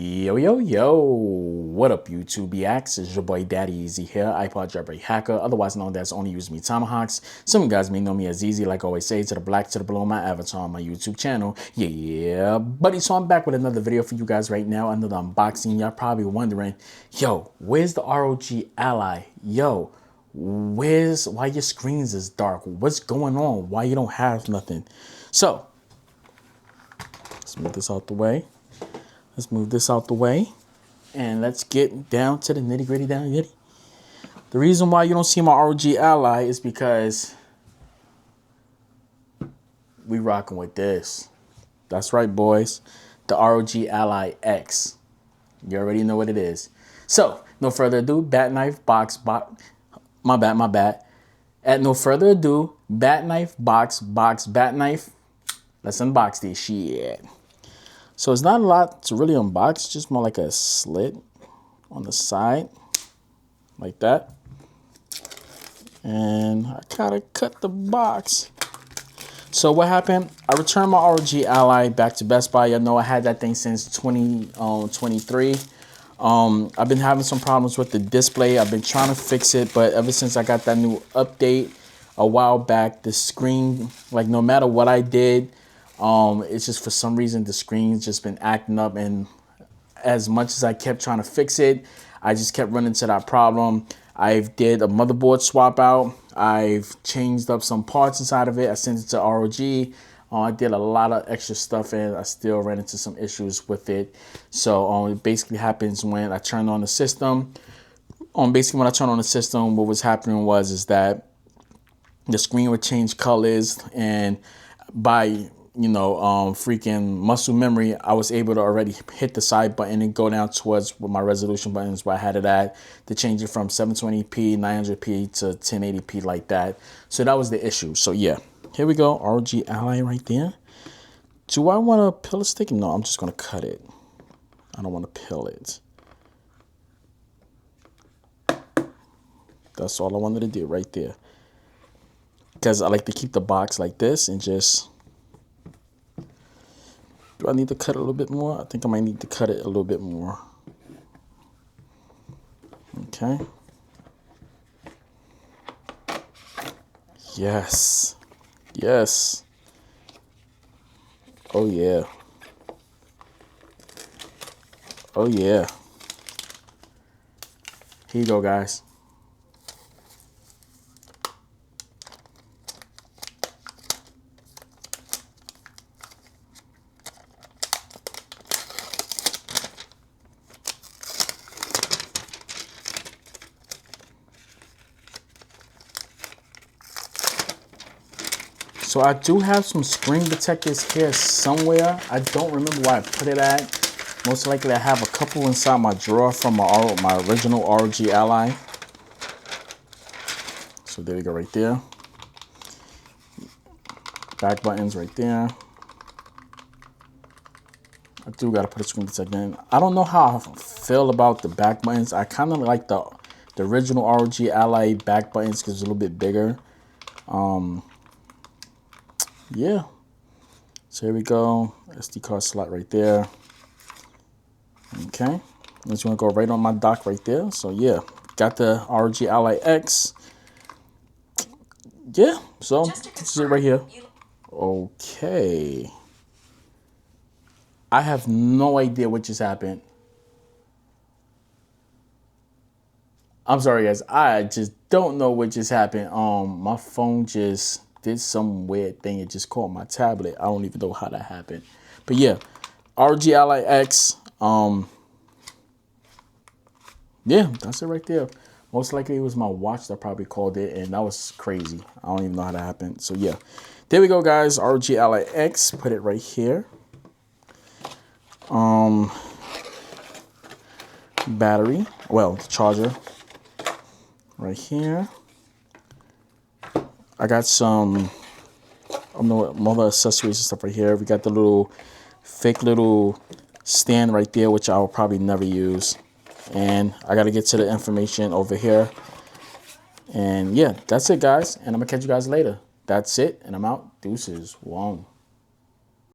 Yo, yo, yo, what up, YouTube X? It's your boy Daddy Easy here, iPod jailbreak hacker, otherwise known as Only Use Me Tomahawks. Some of you guys may know me as Easy, like I always say, to the black, to the blue on my avatar on my YouTube channel. Yeah, buddy, so I'm back with another video for you guys right now, another unboxing. Y'all probably wondering, yo, where's the ROG Ally? Yo, why your screens is dark? What's going on? Why you don't have nothing? So, let's move this out the way. Let's move this out the way and let's get down to the nitty gritty down yitty. The reason why you don't see my ROG Ally is because we rocking with this. That's right, boys. The ROG Ally X. You already know what it is. So, no further ado, bat knife, box. My bad. At no further ado, bat knife, box, bat knife. Let's unbox this shit. So it's not a lot to really unbox, just more like a slit on the side, like that. And I kind of cut the box. So what happened? I returned my ROG Ally back to Best Buy. I know I had that thing since 2023. I've been having some problems with the display. I've been trying to fix it, but ever since I got that new update a while back, the screen, like no matter what I did, it's just for some reason the screen's just been acting up, and as much as I kept trying to fix it, I just kept running into that problem. I've did a motherboard swap out. I've changed up some parts inside of it. I sent it to ROG. I did a lot of extra stuff and I still ran into some issues with it. So it basically happens when I turn on the system. Basically when I turn on the system, what was happening is that the screen would change colors, and by freaking muscle memory, I was able to already hit the side button and go down towards where my resolution buttons, where I had it at, to change it from 720p, 900p to 1080p like that. So that was the issue. So yeah, here we go. ROG Ally right there. Do I want to peel a stick? No, I'm just going to cut it. I don't want to peel it. That's all I wanted to do right there. Because I like to keep the box like this and just... Do I need to cut it a little bit more? I think I might need to cut it a little bit more. Okay. Yes. Yes. Oh, yeah. Oh, yeah. Here you go, guys. So I do have some screen protectors here somewhere. I don't remember where I put it at. Most likely I have a couple inside my drawer from my original ROG Ally. So there we go right there. Back buttons right there. I do gotta put a screen protector in. I don't know how I feel about the back buttons. I kind of like the original ROG Ally back buttons because it's a little bit bigger. Yeah, so here we go. SD card slot right there. Okay, I'm just gonna go right on my dock right there. So yeah, got the ROG Ally X. Yeah, so this is it right here. Okay, I have no idea what just happened. I'm sorry, guys. I just don't know what just happened. My phone just did some weird thing. It just caught my tablet. I don't even know how that happened. But yeah, ROG Ally X. Yeah, that's it right there. Most likely it was my watch that probably called it, and that was crazy. I don't even know how that happened. So yeah, there we go, guys. ROG Ally X. Put it right here. Battery. Well, the charger. Right here. I got some more accessories and stuff right here. We got the little fake little stand right there, which I'll probably never use. And I got to get to the information over here. And yeah, that's it, guys. And I'm going to catch you guys later. That's it. And I'm out. Deuces. One.